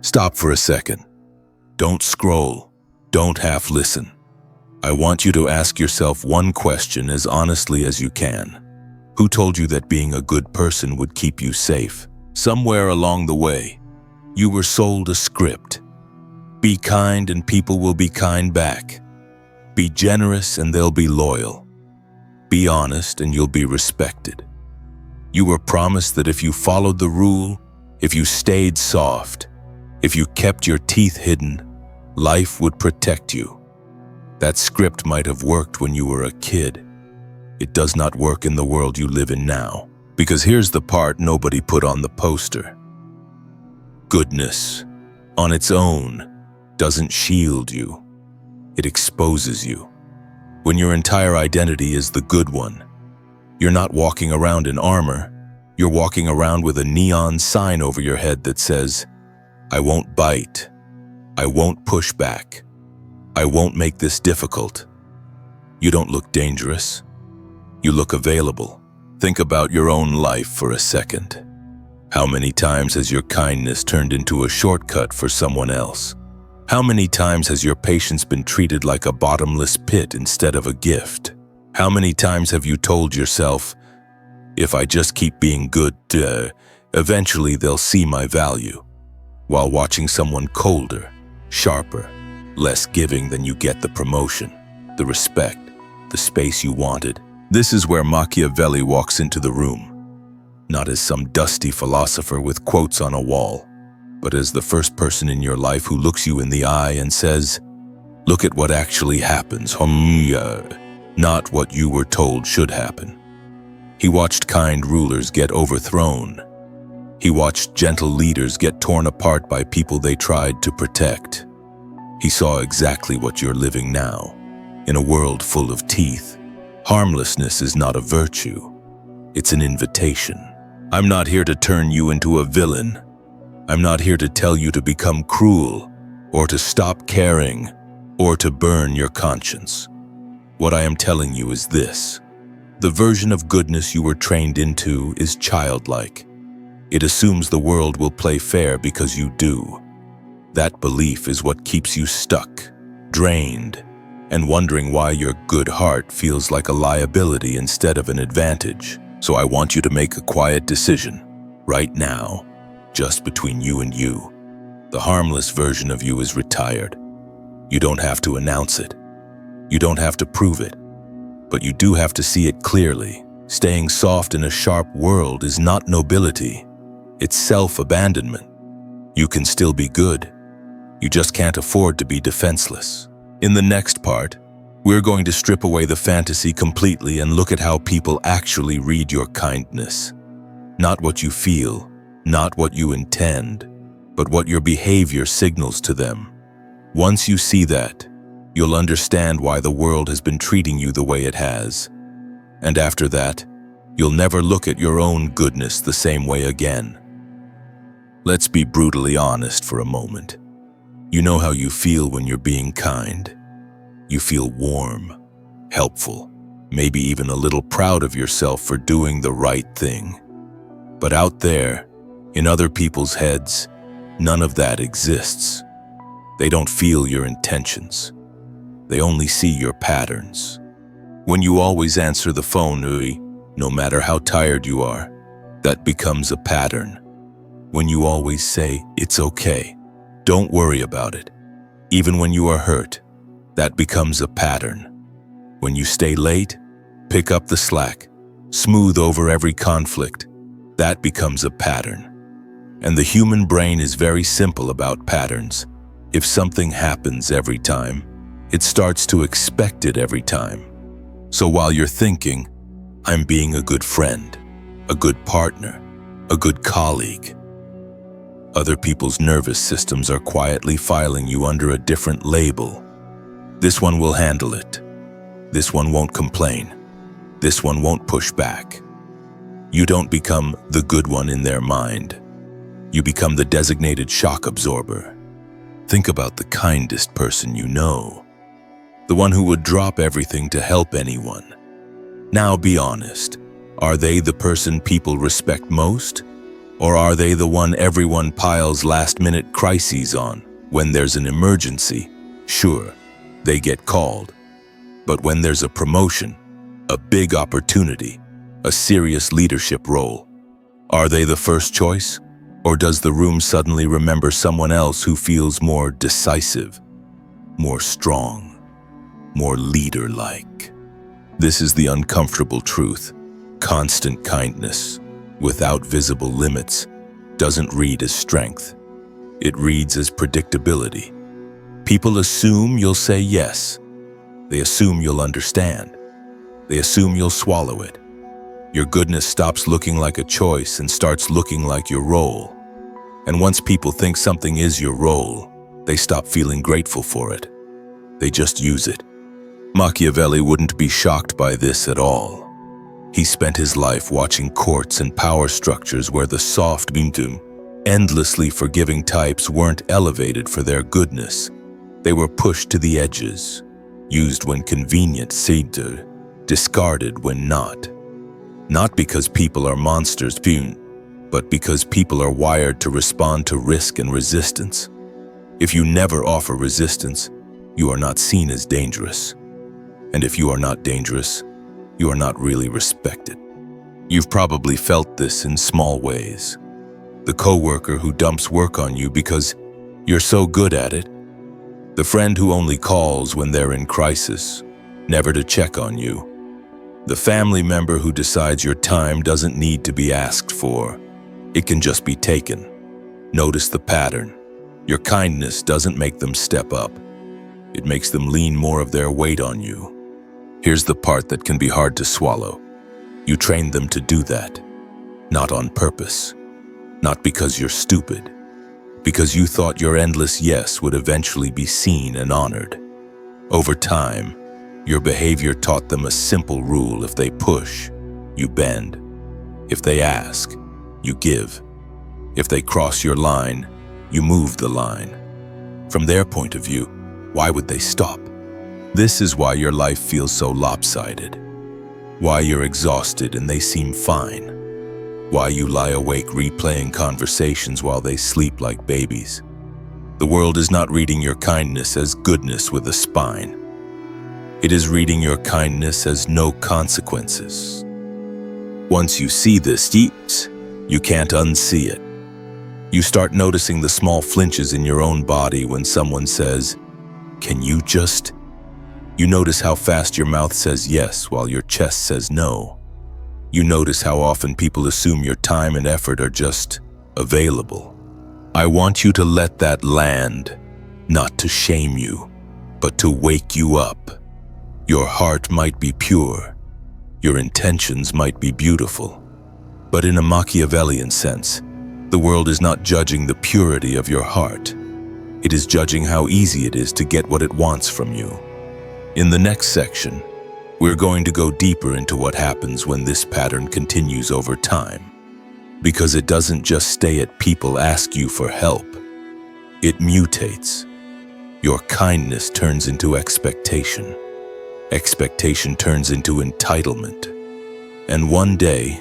Stop for a second. Don't scroll. Don't half listen. I want you to ask yourself one question as honestly as you can. Who told you that being a good person would keep you safe? Somewhere along the way, you were sold a script. Be kind and people will be kind back. Be generous and they'll be loyal. Be honest and you'll be respected. You were promised that if you followed the rule, if you stayed soft, if you kept your teeth hidden, life would protect you. That script might have worked when you were a kid. It does not work in the world you live in now. Because here's the part nobody put on the poster. Goodness, on its own, doesn't shield you. It exposes you. When your entire identity is the good one, you're not walking around in armor. You're walking around with a neon sign over your head that says, I won't bite. I won't push back. I won't make this difficult. You don't look dangerous. You look available. Think about your own life for a second. How many times has your kindness turned into a shortcut for someone else? How many times has your patience been treated like a bottomless pit instead of a gift? How many times have you told yourself, if I just keep being good, eventually they'll see my value, while watching someone colder, sharper, less giving than you get the promotion, the respect, the space you wanted? This is where Machiavelli walks into the room, not as some dusty philosopher with quotes on a wall, but as the first person in your life who looks you in the eye and says, look at what actually happens, not what you were told should happen. He watched kind rulers get overthrown. He watched gentle leaders get torn apart by people they tried to protect. He saw exactly what you're living now, in a world full of teeth. Harmlessness is not a virtue. It's an invitation. I'm not here to turn you into a villain. I'm not here to tell you to become cruel, or to stop caring, or to burn your conscience. What I am telling you is this. The version of goodness you were trained into is childlike. It assumes the world will play fair because you do. That belief is what keeps you stuck, drained, and wondering why your good heart feels like a liability instead of an advantage. So I want you to make a quiet decision, right now, just between you and you. The harmless version of you is retired. You don't have to announce it. You don't have to prove it. But you do have to see it clearly. Staying soft in a sharp world is not nobility. It's self-abandonment. You can still be good. You just can't afford to be defenseless. In the next part, we're going to strip away the fantasy completely and look at how people actually read your kindness. Not what you feel, not what you intend, but what your behavior signals to them. Once you see that, you'll understand why the world has been treating you the way it has. And after that, you'll never look at your own goodness the same way again. Let's be brutally honest for a moment. You know how you feel when you're being kind. You feel warm, helpful, maybe even a little proud of yourself for doing the right thing. But out there, in other people's heads, none of that exists. They don't feel your intentions. They only see your patterns. When you always answer the phone, no matter how tired you are, that becomes a pattern. When you always say, it's okay, don't worry about it, even when you are hurt, that becomes a pattern. When you stay late, pick up the slack, smooth over every conflict, that becomes a pattern. And the human brain is very simple about patterns. If something happens every time, it starts to expect it every time. So while you're thinking, I'm being a good friend, a good partner, a good colleague, other people's nervous systems are quietly filing you under a different label. This one will handle it. This one won't complain. This one won't push back. You don't become the good one in their mind. You become the designated shock absorber. Think about the kindest person you know. The one who would drop everything to help anyone. Now be honest. Are they the person people respect most? Or are they the one everyone piles last-minute crises on? When there's an emergency, sure, they get called. But when there's a promotion, a big opportunity, a serious leadership role, are they the first choice? Or does the room suddenly remember someone else who feels more decisive, more strong, more leader-like? This is the uncomfortable truth. Constant kindness, without visible limits, doesn't read as strength. It reads as predictability. People assume you'll say yes. They assume you'll understand. They assume you'll swallow it. Your goodness stops looking like a choice and starts looking like your role. And once people think something is your role, they stop feeling grateful for it. They just use it. Machiavelli wouldn't be shocked by this at all. He spent his life watching courts and power structures where the soft, endlessly forgiving types weren't elevated for their goodness. They were pushed to the edges, used when convenient, discarded when not. Not because people are monsters, but because people are wired to respond to risk and resistance. If you never offer resistance, you are not seen as dangerous. And if you are not dangerous, you are not really respected. You've probably felt this in small ways. The coworker who dumps work on you because you're so good at it. The friend who only calls when they're in crisis, never to check on you. The family member who decides your time doesn't need to be asked for. It can just be taken. Notice the pattern. Your kindness doesn't make them step up. It makes them lean more of their weight on you. Here's the part that can be hard to swallow. You trained them to do that. Not on purpose. Not because you're stupid. Because you thought your endless yes would eventually be seen and honored. Over time, your behavior taught them a simple rule: if they push, you bend. If they ask, you give. If they cross your line, you move the line. From their point of view, why would they stop? This is why your life feels so lopsided. Why you're exhausted and they seem fine. Why you lie awake replaying conversations while they sleep like babies. The world is not reading your kindness as goodness with a spine. It is reading your kindness as no consequences. Once you see this, you can't unsee it. You start noticing the small flinches in your own body when someone says, "Can you just?" You notice how fast your mouth says yes while your chest says no. You notice how often people assume your time and effort are just available. I want you to let that land, not to shame you, but to wake you up. Your heart might be pure. Your intentions might be beautiful. But in a Machiavellian sense, the world is not judging the purity of your heart. It is judging how easy it is to get what it wants from you. In the next section, we're going to go deeper into what happens when this pattern continues over time. Because it doesn't just stay at people ask you for help. It mutates. Your kindness turns into expectation. Expectation turns into entitlement. And one day,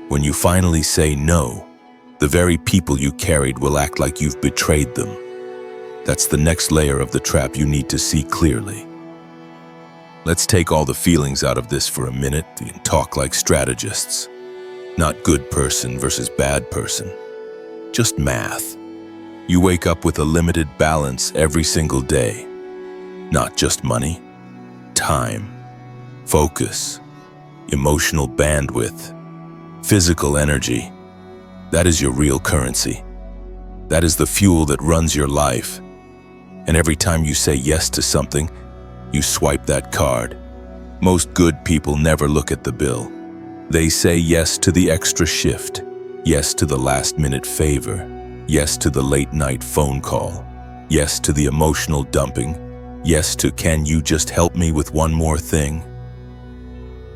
when you finally say no, the very people you carried will act like you've betrayed them. That's the next layer of the trap you need to see clearly. Let's take all the feelings out of this for a minute and talk like strategists. Not good person versus bad person. Just math. You wake up with a limited balance every single day. Not just money, time, focus, emotional bandwidth, physical energy. That is your real currency. That is the fuel that runs your life. And every time you say yes to something, you swipe that card. Most good people never look at the bill. They say yes to the extra shift, yes to the last-minute favor, yes to the late-night phone call, yes to the emotional dumping, yes to "can you just help me with one more thing?"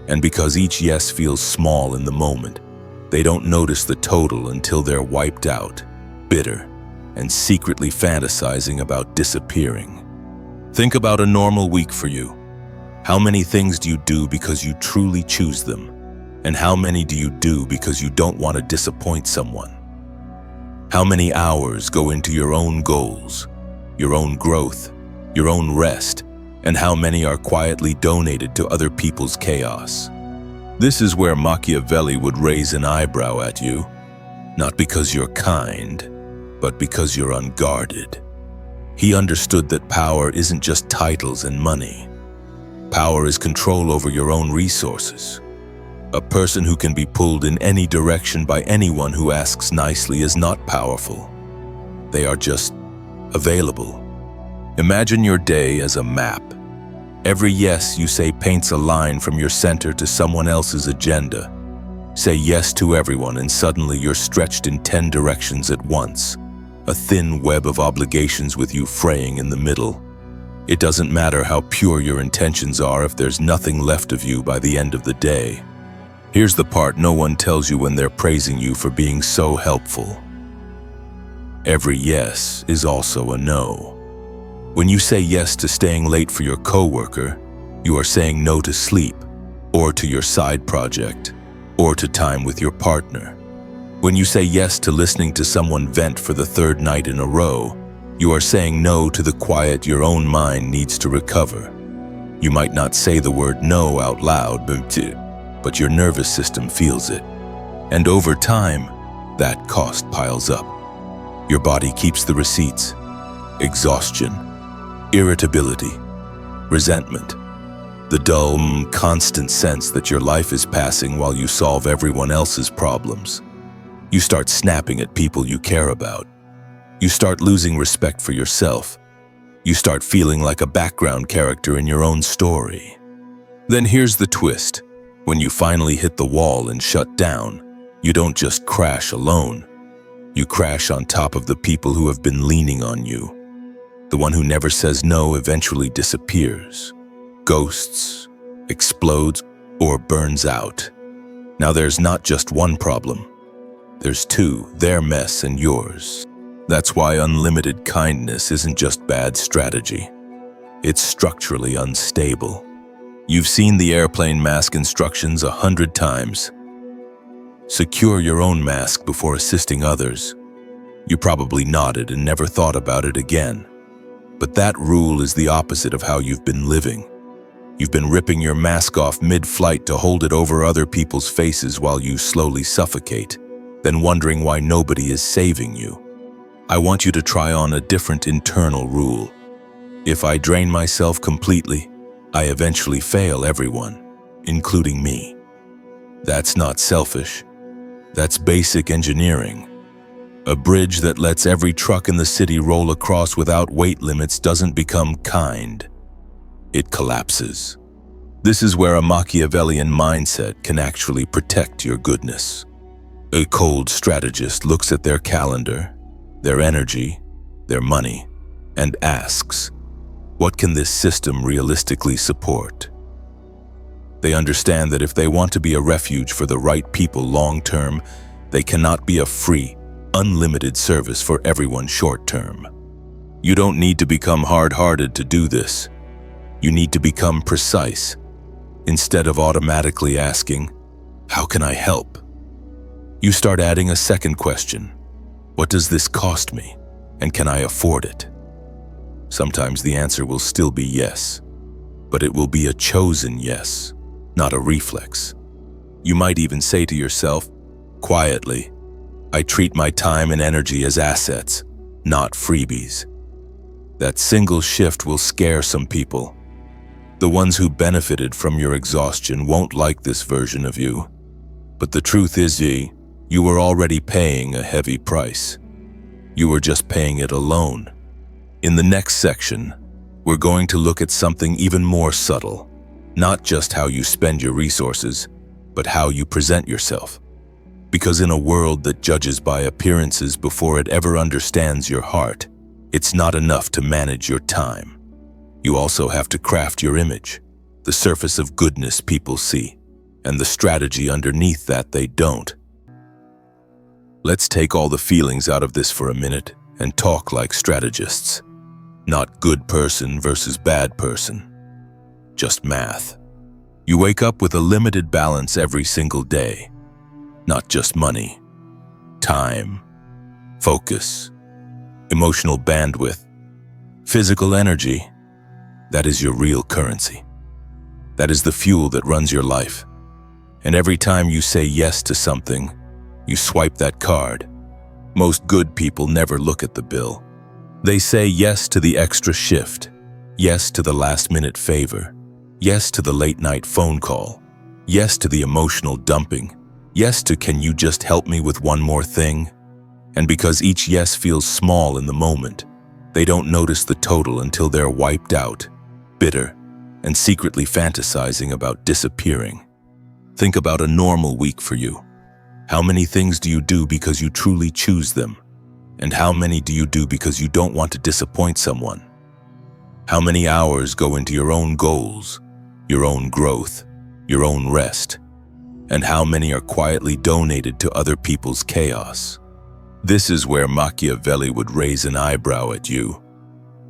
And because each yes feels small in the moment, they don't notice the total until they're wiped out, bitter, and secretly fantasizing about disappearing. Think about a normal week for you. How many things do you do because you truly choose them? And how many do you do because you don't want to disappoint someone? How many hours go into your own goals, your own growth, your own rest, and how many are quietly donated to other people's chaos? This is where Machiavelli would raise an eyebrow at you, not because you're kind, but because you're unguarded. He understood that power isn't just titles and money. Power is control over your own resources. A person who can be pulled in any direction by anyone who asks nicely is not powerful. They are just available. Imagine your day as a map. Every yes you say paints a line from your center to someone else's agenda. Say yes to everyone and suddenly you're stretched in 10 directions at once. A thin web of obligations with you fraying in the middle. It doesn't matter how pure your intentions are if there's nothing left of you by the end of the day. Here's the part no one tells you when they're praising you for being so helpful. Every yes is also a no. When you say yes to staying late for your coworker, you are saying no to sleep, or to your side project, or to time with your partner. When you say yes to listening to someone vent for the third night in a row, you are saying no to the quiet your own mind needs to recover. You might not say the word no out loud, but your nervous system feels it. And over time, that cost piles up. Your body keeps the receipts. Exhaustion, irritability, resentment, the dull, constant sense that your life is passing while you solve everyone else's problems. You start snapping at people you care about. You start losing respect for yourself. You start feeling like a background character in your own story. Then here's the twist. When you finally hit the wall and shut down, you don't just crash alone. You crash on top of the people who have been leaning on you. The one who never says no eventually disappears, ghosts, explodes, or burns out. Now there's not just one problem. There's two, their mess and yours. That's why unlimited kindness isn't just bad strategy. It's structurally unstable. You've seen the airplane mask instructions 100 times. Secure your own mask before assisting others. You probably nodded and never thought about it again. But that rule is the opposite of how you've been living. You've been ripping your mask off mid-flight to hold it over other people's faces while you slowly suffocate, then wondering why nobody is saving you. I want you to try on a different internal rule. If I drain myself completely, I eventually fail everyone, including me. That's not selfish. That's basic engineering. A bridge that lets every truck in the city roll across without weight limits doesn't become kind. It collapses. This is where a Machiavellian mindset can actually protect your goodness. A cold strategist looks at their calendar, their energy, their money, and asks, what can this system realistically support? They understand that if they want to be a refuge for the right people long-term, they cannot be a free, unlimited service for everyone short-term. You don't need to become hard-hearted to do this. You need to become precise. Instead of automatically asking, how can I help? You start adding a second question. What does this cost me? And can I afford it? Sometimes the answer will still be yes, but it will be a chosen yes, not a reflex. You might even say to yourself, quietly, I treat my time and energy as assets, not freebies. That single shift will scare some people. The ones who benefited from your exhaustion won't like this version of you. But the truth is, you were already paying a heavy price. You were just paying it alone. In the next section, we're going to look at something even more subtle, not just how you spend your resources, but how you present yourself. Because in a world that judges by appearances before it ever understands your heart, it's not enough to manage your time. You also have to craft your image, the surface of goodness people see, and the strategy underneath that they don't. Let's take all the feelings out of this for a minute and talk like strategists. Not good person versus bad person. Just math. You wake up with a limited balance every single day. Not just money, time, focus, emotional bandwidth, physical energy. That is your real currency. That is the fuel that runs your life. And every time you say yes to something, you swipe that card. Most good people never look at the bill. They say yes to the extra shift, yes to the last-minute favor, yes to the late-night phone call, yes to the emotional dumping, yes to "can you just help me with one more thing?" And because each yes feels small in the moment, they don't notice the total until they're wiped out, bitter, and secretly fantasizing about disappearing. Think about a normal week for you. How many things do you do because you truly choose them? And how many do you do because you don't want to disappoint someone? How many hours go into your own goals, your own growth, your own rest? And how many are quietly donated to other people's chaos? This is where Machiavelli would raise an eyebrow at you.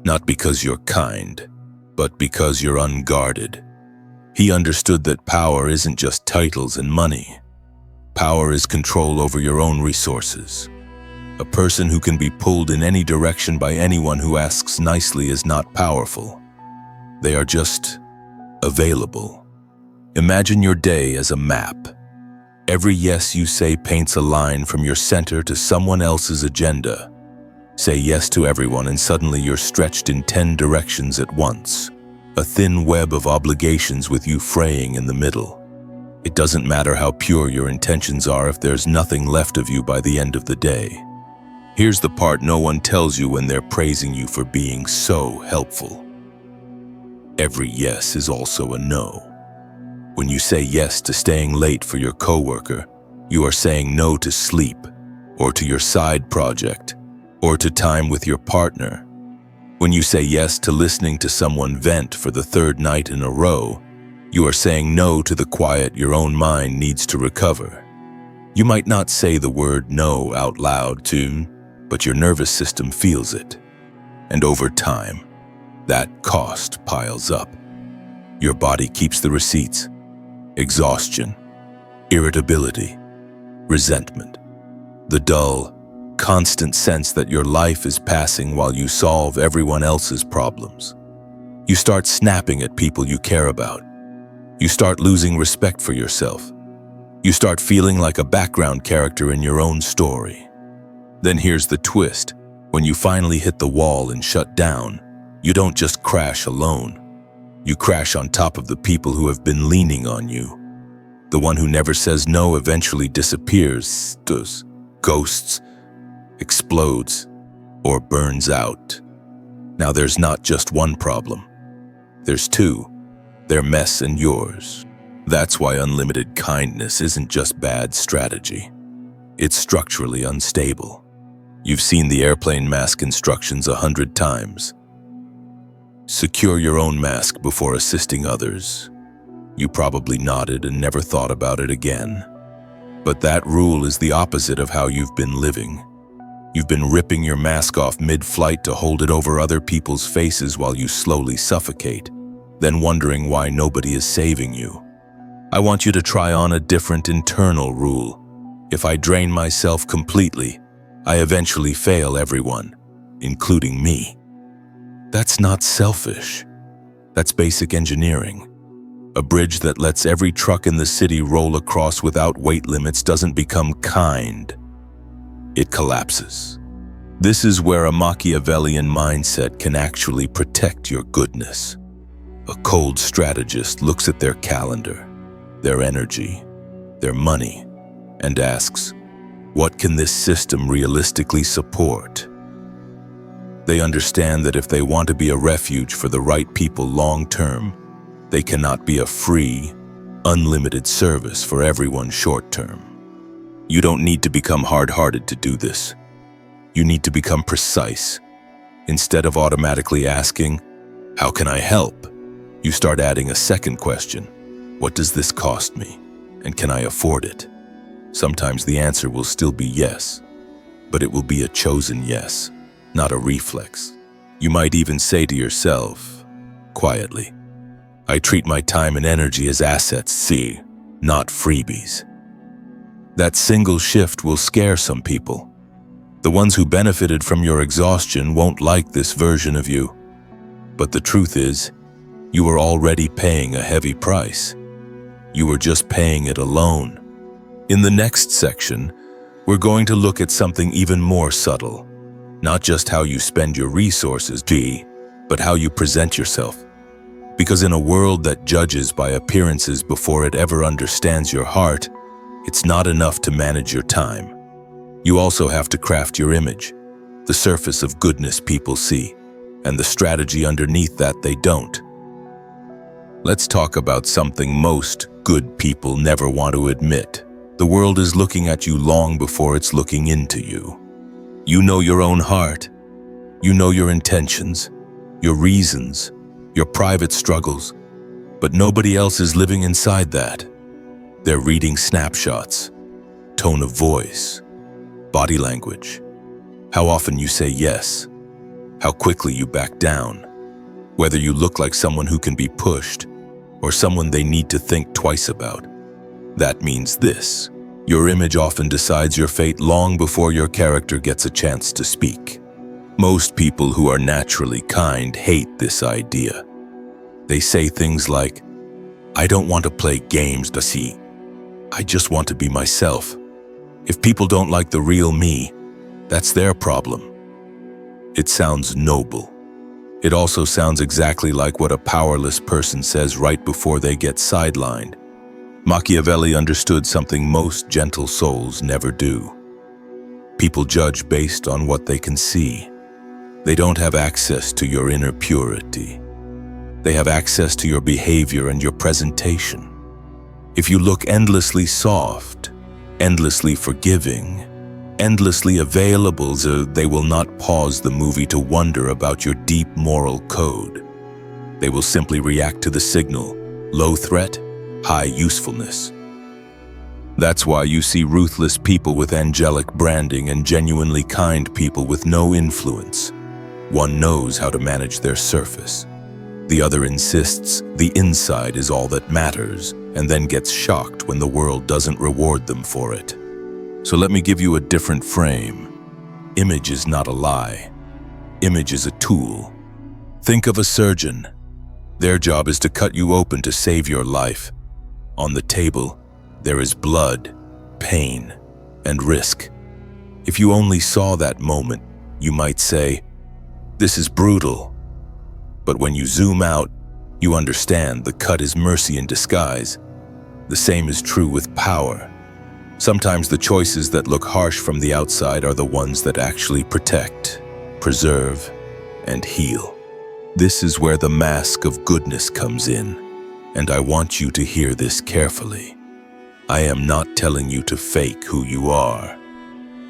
Not because you're kind, but because you're unguarded. He understood that power isn't just titles and money. Power is control over your own resources. A person who can be pulled in any direction by anyone who asks nicely is not powerful. They are just available. Imagine your day as a map. Every yes you say paints a line from your center to someone else's agenda. Say yes to everyone and suddenly you're stretched in 10 directions at once. A thin web of obligations with you fraying in the middle. It doesn't matter how pure your intentions are if there's nothing left of you by the end of the day. Here's the part no one tells you when they're praising you for being so helpful. Every yes is also a no. When you say yes to staying late for your coworker, you are saying no to sleep, or to your side project, or to time with your partner. When you say yes to listening to someone vent for the third night in a row, you are saying no to the quiet your own mind needs to recover. You might not say the word no out loud too, but your nervous system feels it. And over time, that cost piles up. Your body keeps the receipts. Exhaustion, irritability, resentment. The dull, constant sense that your life is passing while you solve everyone else's problems. You start snapping at people you care about. You start losing respect for yourself. You start feeling like a background character in your own story. Then here's the twist. When you finally hit the wall and shut down, you don't just crash alone. You crash on top of the people who have been leaning on you. The one who never says no eventually disappears, ghosts, explodes, or burns out. Now there's not just one problem. There's two. Their mess and yours. That's why unlimited kindness isn't just bad strategy. It's structurally unstable. You've seen the airplane mask instructions 100 times. Secure your own mask before assisting others. You probably nodded and never thought about it again. But that rule is the opposite of how you've been living. You've been ripping your mask off mid-flight to hold it over other people's faces while you slowly suffocate, then wondering why nobody is saving you. I want you to try on a different internal rule. If I drain myself completely, I eventually fail everyone, including me. That's not selfish. That's basic engineering. A bridge that lets every truck in the city roll across without weight limits doesn't become kind. It collapses. This is where a Machiavellian mindset can actually protect your goodness. A cold strategist looks at their calendar, their energy, their money, and asks, what can this system realistically support? They understand that if they want to be a refuge for the right people long-term, they cannot be a free, unlimited service for everyone short-term. You don't need to become hard-hearted to do this. You need to become precise. Instead of automatically asking, how can I help? You start adding a second question. What does this cost me? And can I afford it? Sometimes the answer will still be yes, but it will be a chosen yes, not a reflex. You might even say to yourself, quietly, I treat my time and energy as assets, see, not freebies. That single shift will scare some people. The ones who benefited from your exhaustion won't like this version of you. But the truth is, you are already paying a heavy price. You are just paying it alone. In the next section, we're going to look at something even more subtle. Not just how you spend your resources, but how you present yourself. Because in a world that judges by appearances before it ever understands your heart, it's not enough to manage your time. You also have to craft your image, the surface of goodness people see, and the strategy underneath that they don't. Let's talk about something most good people never want to admit. The world is looking at you long before it's looking into you. You know your own heart. You know your intentions, your reasons, your private struggles, but nobody else is living inside that. They're reading snapshots, tone of voice, body language, how often you say yes, how quickly you back down, whether you look like someone who can be pushed or someone they need to think twice about. That means this: your image often decides your fate long before your character gets a chance to speak. Most people who are naturally kind hate this idea. They say things like, "I don't want to play games, I just want to be myself. If people don't like the real me, that's their problem." It sounds noble. It also sounds exactly like what a powerless person says right before they get sidelined. Machiavelli understood something most gentle souls never do. People judge based on what they can see. They don't have access to your inner purity. They have access to your behavior and your presentation. If you look endlessly soft, endlessly forgiving, endlessly available, they will not pause the movie to wonder about your deep moral code. They will simply react to the signal: low threat, high usefulness. That's why you see ruthless people with angelic branding and genuinely kind people with no influence. One knows how to manage their surface. The other insists the inside is all that matters, and then gets shocked when the world doesn't reward them for it. So let me give you a different frame. Image is not a lie. Image is a tool. Think of a surgeon. Their job is to cut you open to save your life. On the table, there is blood, pain, and risk. If you only saw that moment, you might say, "This is brutal." But when you zoom out, you understand the cut is mercy in disguise. The same is true with power. Sometimes the choices that look harsh from the outside are the ones that actually protect, preserve, and heal. This is where the mask of goodness comes in, and I want you to hear this carefully. I am not telling you to fake who you are.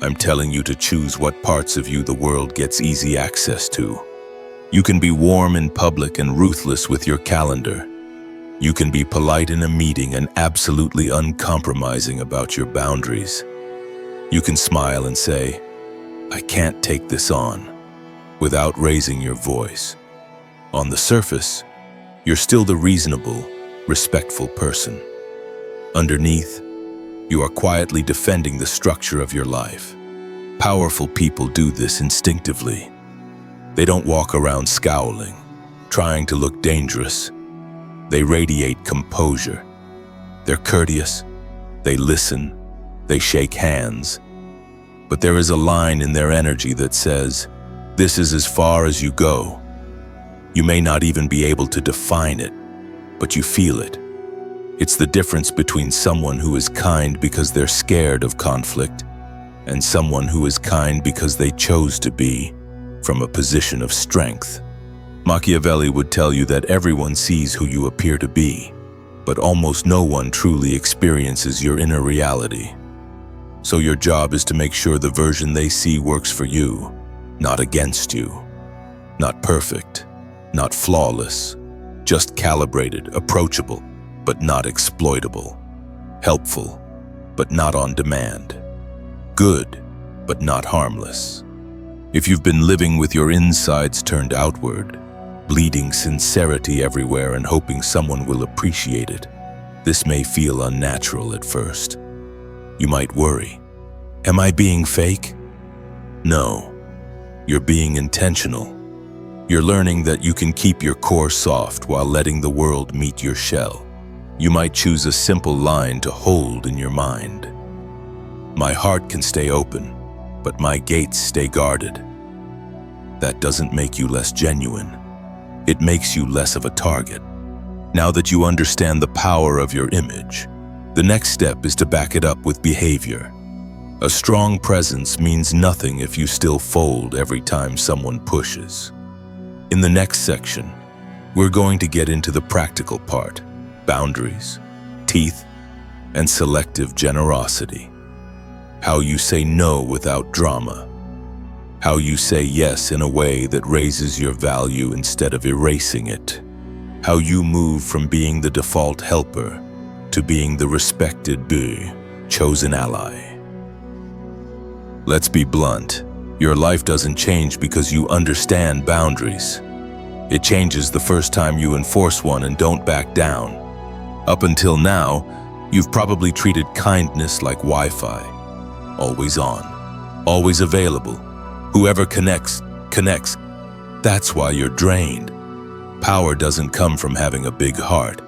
I'm telling you to choose what parts of you the world gets easy access to. You can be warm in public and ruthless with your calendar. You can be polite in a meeting and absolutely uncompromising about your boundaries. You can smile and say, "I can't take this on," without raising your voice. On the surface, you're still the reasonable, respectful person. Underneath, you are quietly defending the structure of your life. Powerful people do this instinctively. They don't walk around scowling, trying to look dangerous. They radiate composure. They're courteous, they listen, they shake hands. But there is a line in their energy that says, "This is as far as you go." You may not even be able to define it, but you feel it. It's the difference between someone who is kind because they're scared of conflict and someone who is kind because they chose to be from a position of strength. Machiavelli would tell you that everyone sees who you appear to be, but almost no one truly experiences your inner reality. So your job is to make sure the version they see works for you, not against you. Not perfect, not flawless, just calibrated, approachable, but not exploitable. Helpful, but not on demand. Good, but not harmless. If you've been living with your insides turned outward, bleeding sincerity everywhere and hoping someone will appreciate it, this may feel unnatural at first. You might worry, am I being fake? No, you're being intentional. You're learning that you can keep your core soft while letting the world meet your shell. You might choose a simple line to hold in your mind. My heart can stay open, but my gates stay guarded. That doesn't make you less genuine. It makes you less of a target. Now that you understand the power of your image, the next step is to back it up with behavior. A strong presence means nothing if you still fold every time someone pushes. In the next section, we're going to get into the practical part: boundaries, teeth, and selective generosity. How you say no without drama. How you say yes in a way that raises your value instead of erasing it. How you move from being the default helper to being the respected, chosen ally. Let's be blunt. Your life doesn't change because you understand boundaries. It changes the first time you enforce one and don't back down. Up until now, you've probably treated kindness like Wi-Fi. Always on, always available. Whoever connects, connects. That's why you're drained. Power doesn't come from having a big heart.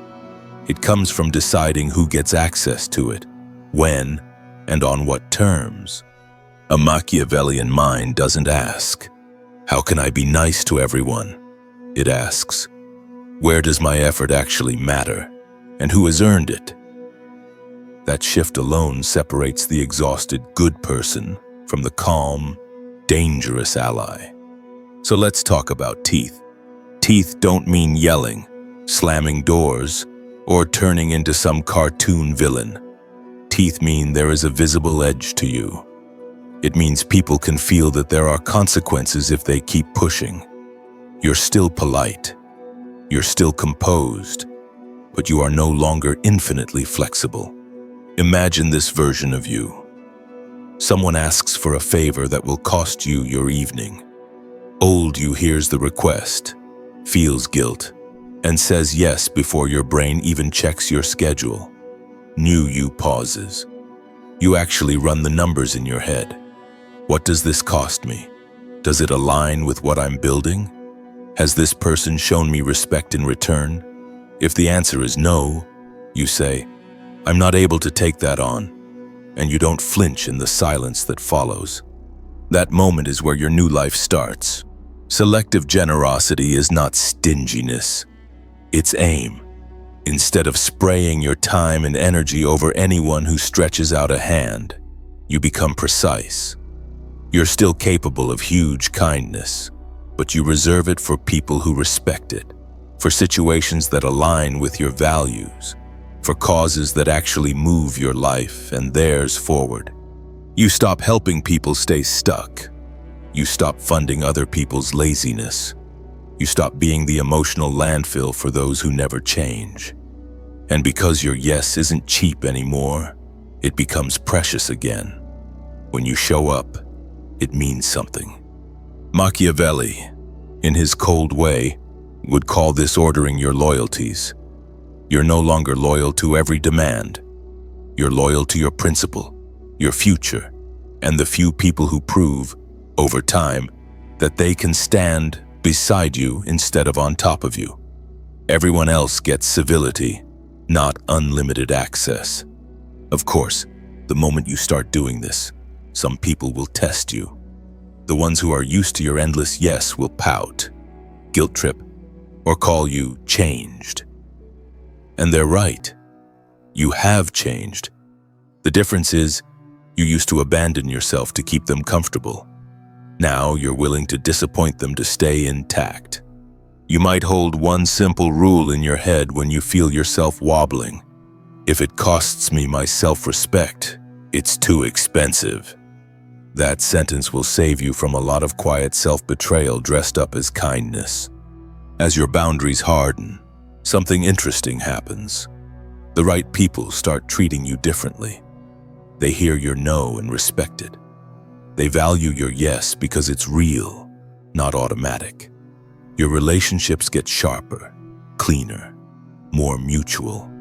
It comes from deciding who gets access to it, when, and on what terms. A Machiavellian mind doesn't ask, "How can I be nice to everyone?" It asks, "Where does my effort actually matter, and who has earned it?" That shift alone separates the exhausted good person from the calm, dangerous ally. So let's talk about teeth. Teeth don't mean yelling, slamming doors, or turning into some cartoon villain. Teeth mean there is a visible edge to you. It means people can feel that there are consequences if they keep pushing. You're still polite. You're still composed, but you are no longer infinitely flexible. Imagine this version of you. Someone asks for a favor that will cost you your evening. Old you hears the request, feels guilt, and says yes before your brain even checks your schedule. New you pauses. You actually run the numbers in your head. What does this cost me? Does it align with what I'm building? Has this person shown me respect in return? If the answer is no, you say, "I'm not able to take that on," and you don't flinch in the silence that follows. That moment is where your new life starts. Selective generosity is not stinginess. It's aim. Instead of spraying your time and energy over anyone who stretches out a hand, you become precise. You're still capable of huge kindness, but you reserve it for people who respect it, for situations that align with your values, for causes that actually move your life and theirs forward. You stop helping people stay stuck. You stop funding other people's laziness. You stop being the emotional landfill for those who never change. And because your yes isn't cheap anymore, it becomes precious again. When you show up, it means something. Machiavelli, in his cold way, would call this ordering your loyalties. You're no longer loyal to every demand. You're loyal to your principle, your future, and the few people who prove, over time, that they can stand beside you instead of on top of you. Everyone else gets civility, not unlimited access. Of course, the moment you start doing this, some people will test you. The ones who are used to your endless yes will pout, guilt trip, or call you changed. And they're right. You have changed. The difference is, you used to abandon yourself to keep them comfortable. Now you're willing to disappoint them to stay intact. You might hold one simple rule in your head when you feel yourself wobbling. If it costs me my self-respect, it's too expensive. That sentence will save you from a lot of quiet self-betrayal dressed up as kindness. As your boundaries harden, something interesting happens. The right people start treating you differently. They hear your no and respect it. They value your yes because it's real, not automatic. Your relationships get sharper, cleaner, more mutual.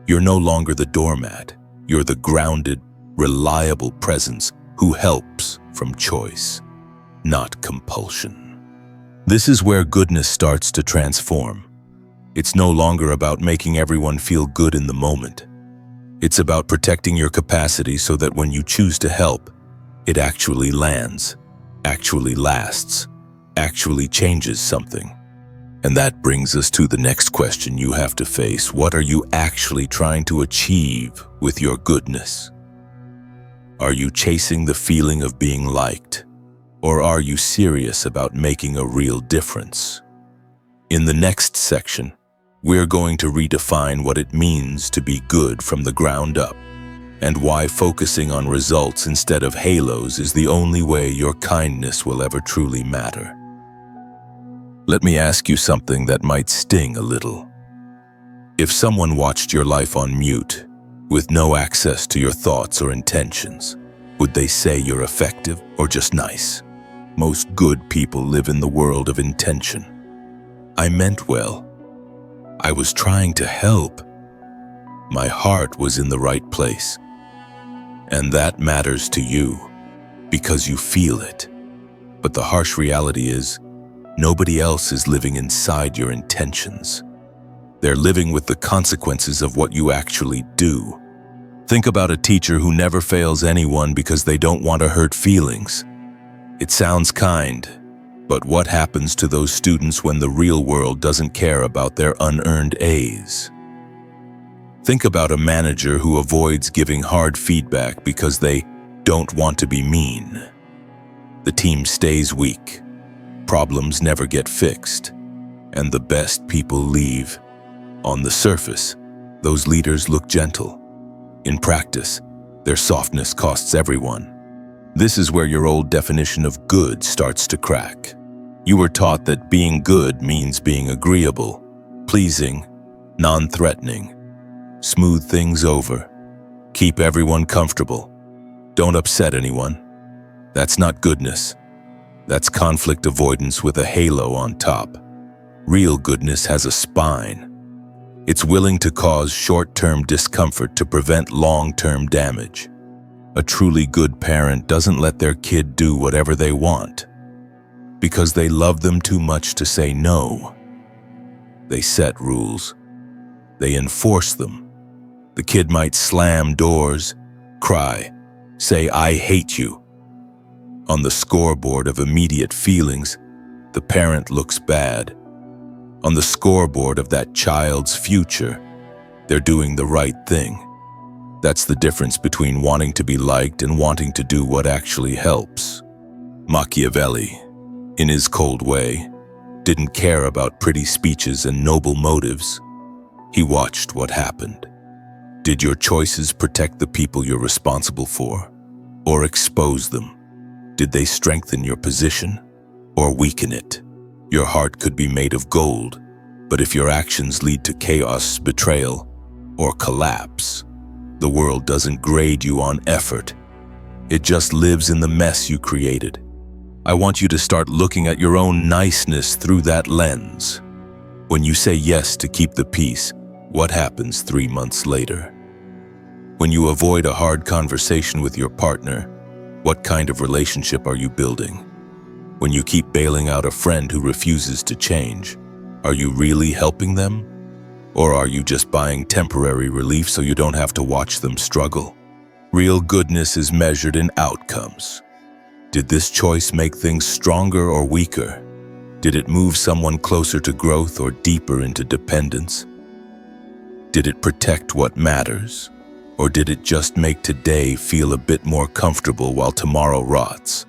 You're no longer the doormat. You're the grounded, reliable presence who helps from choice, not compulsion. This is where goodness starts to transform. It's no longer about making everyone feel good in the moment. It's about protecting your capacity so that when you choose to help, it actually lands, actually lasts, actually changes something. And that brings us to the next question you have to face. What are you actually trying to achieve with your goodness? Are you chasing the feeling of being liked? Or are you serious about making a real difference? In the next section, we're going to redefine what it means to be good from the ground up, and why focusing on results instead of halos is the only way your kindness will ever truly matter. Let me ask you something that might sting a little. If someone watched your life on mute, with no access to your thoughts or intentions, would they say you're effective or just nice? Most good people live in the world of intention. I meant well. I was trying to help. My heart was in the right place. And that matters to you, because you feel it. But the harsh reality is, nobody else is living inside your intentions. They're living with the consequences of what you actually do. Think about a teacher who never fails anyone because they don't want to hurt feelings. It sounds kind, but what happens to those students when the real world doesn't care about their unearned A's? Think about a manager who avoids giving hard feedback because they don't want to be mean. The team stays weak. Problems never get fixed, and the best people leave. On the surface, those leaders look gentle. In practice, their softness costs everyone. This is where your old definition of good starts to crack. You were taught that being good means being agreeable, pleasing, non-threatening. Smooth things over. Keep everyone comfortable. Don't upset anyone. That's not goodness. That's conflict avoidance with a halo on top. Real goodness has a spine. It's willing to cause short-term discomfort to prevent long-term damage. A truly good parent doesn't let their kid do whatever they want, because they love them too much to say no. They set rules. They enforce them. The kid might slam doors, cry, say, "I hate you." On the scoreboard of immediate feelings, the parent looks bad. On the scoreboard of that child's future, they're doing the right thing. That's the difference between wanting to be liked and wanting to do what actually helps. Machiavelli, in his cold way, didn't care about pretty speeches and noble motives. He watched what happened. Did your choices protect the people you're responsible for, or expose them? Did they strengthen your position or weaken it? Your heart could be made of gold, but if your actions lead to chaos, betrayal, or collapse, the world doesn't grade you on effort. It just lives in the mess you created. I want you to start looking at your own niceness through that lens. When you say yes to keep the peace, what happens 3 months later? When you avoid a hard conversation with your partner, what kind of relationship are you building? When you keep bailing out a friend who refuses to change, are you really helping them? Or are you just buying temporary relief so you don't have to watch them struggle? Real goodness is measured in outcomes. Did this choice make things stronger or weaker? Did it move someone closer to growth or deeper into dependence? Did it protect what matters? Or did it just make today feel a bit more comfortable while tomorrow rots?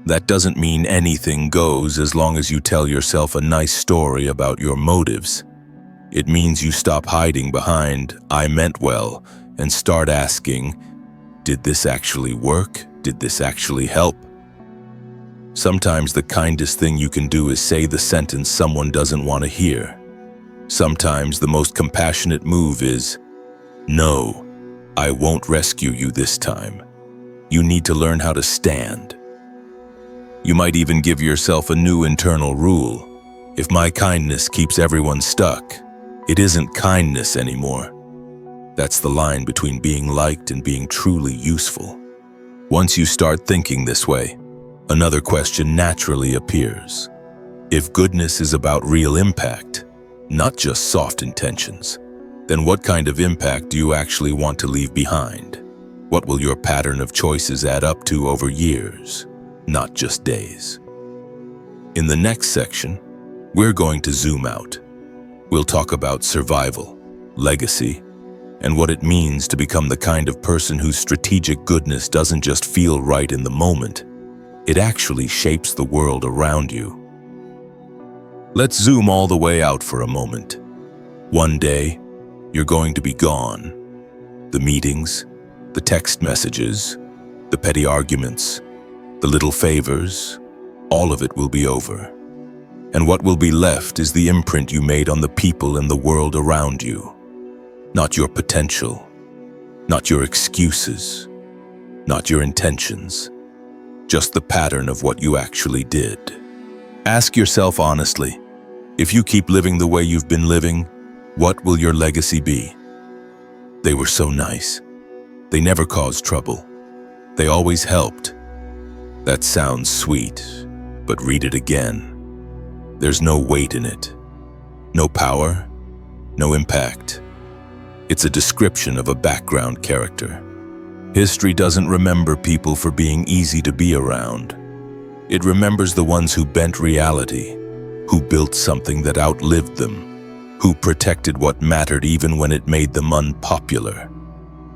That doesn't mean anything goes as long as you tell yourself a nice story about your motives. It means you stop hiding behind, "I meant well," and start asking, did this actually work? Did this actually help? Sometimes the kindest thing you can do is say the sentence someone doesn't want to hear. Sometimes the most compassionate move is, "No, I won't rescue you this time. You need to learn how to stand." You might even give yourself a new internal rule. If my kindness keeps everyone stuck, it isn't kindness anymore. That's the line between being liked and being truly useful. Once you start thinking this way, another question naturally appears. If goodness is about real impact, not just soft intentions, then what kind of impact do you actually want to leave behind? What will your pattern of choices add up to over years, not just days? In the next section, we're going to zoom out. We'll talk about survival, legacy, and what it means to become the kind of person whose strategic goodness doesn't just feel right in the moment, it actually shapes the world around you. Let's zoom all the way out for a moment. One day, you're going to be gone. The meetings, the text messages, the petty arguments, the little favors, all of it will be over. And what will be left is the imprint you made on the people and the world around you. Not your potential, not your excuses, not your intentions, just the pattern of what you actually did. Ask yourself honestly, if you keep living the way you've been living, what will your legacy be? They were so nice. They never caused trouble. They always helped. That sounds sweet, but read it again. There's no weight in it. No power, no impact. It's a description of a background character. History doesn't remember people for being easy to be around. It remembers the ones who bent reality, who built something that outlived them, who protected what mattered even when it made them unpopular.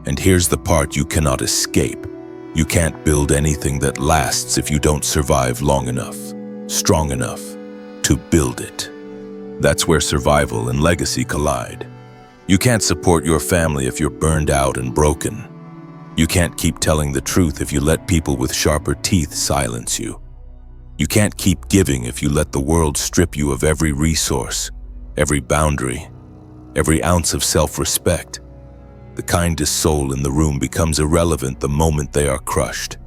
And here's the part you cannot escape. You can't build anything that lasts if you don't survive long enough, strong enough, to build it. That's where survival and legacy collide. You can't support your family if you're burned out and broken. You can't keep telling the truth if you let people with sharper teeth silence you. You can't keep giving if you let the world strip you of every resource, every boundary, every ounce of self-respect. The kindest soul in the room becomes irrelevant the moment they are crushed.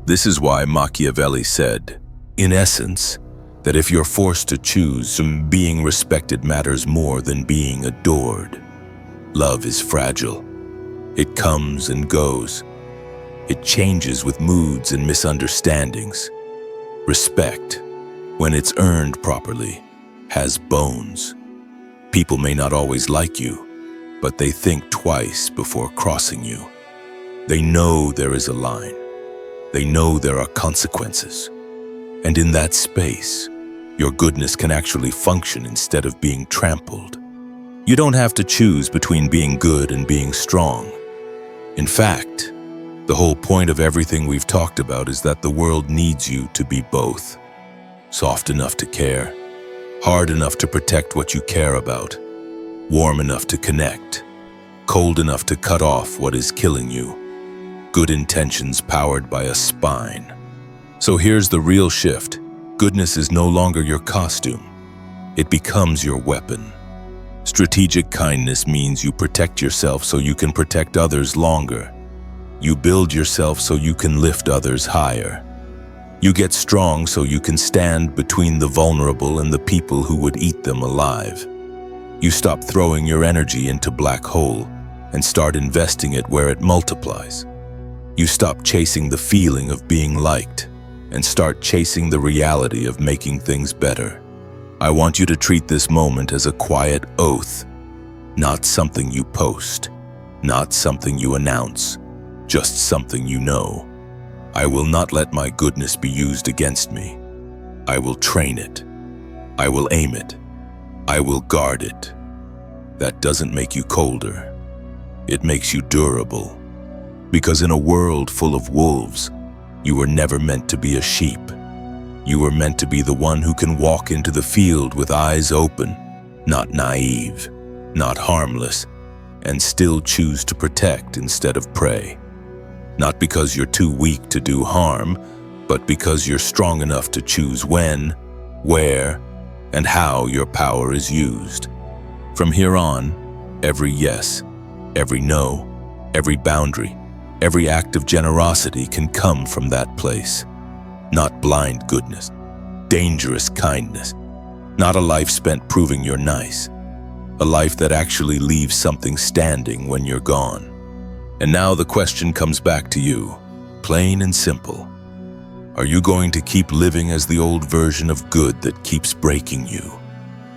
This is why Machiavelli said, in essence, that if you're forced to choose, being respected matters more than being adored. Love is fragile. It comes and goes. It changes with moods and misunderstandings. Respect, when it's earned properly, has bones. People may not always like you, but they think twice before crossing you. They know there is a line. They know there are consequences. And in that space, your goodness can actually function instead of being trampled. You don't have to choose between being good and being strong. In fact, the whole point of everything we've talked about is that the world needs you to be both. Soft enough to care, hard enough to protect what you care about, warm enough to connect, cold enough to cut off what is killing you. Good intentions powered by a spine. So here's the real shift. Goodness is no longer your costume. It becomes your weapon. Strategic kindness means you protect yourself so you can protect others longer. You build yourself so you can lift others higher. You get strong so you can stand between the vulnerable and the people who would eat them alive. You stop throwing your energy into black hole and start investing it where it multiplies. You stop chasing the feeling of being liked and start chasing the reality of making things better. I want you to treat this moment as a quiet oath, not something you post, not something you announce, just something you know. I will not let my goodness be used against me. I will train it. I will aim it. I will guard it. That doesn't make you colder. It makes you durable. Because in a world full of wolves, you were never meant to be a sheep. You were meant to be the one who can walk into the field with eyes open, not naive, not harmless, and still choose to protect instead of prey. Not because you're too weak to do harm, but because you're strong enough to choose when, where, and how your power is used. From here on, every yes, every no, every boundary, every act of generosity can come from that place. Not blind goodness, dangerous kindness, not a life spent proving you're nice, a life that actually leaves something standing when you're gone. And now the question comes back to you. Plain and simple. Are you going to keep living as the old version of good that keeps breaking you?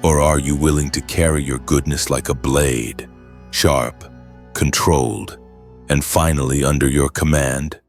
Or are you willing to carry your goodness like a blade, sharp, controlled, and finally under your command?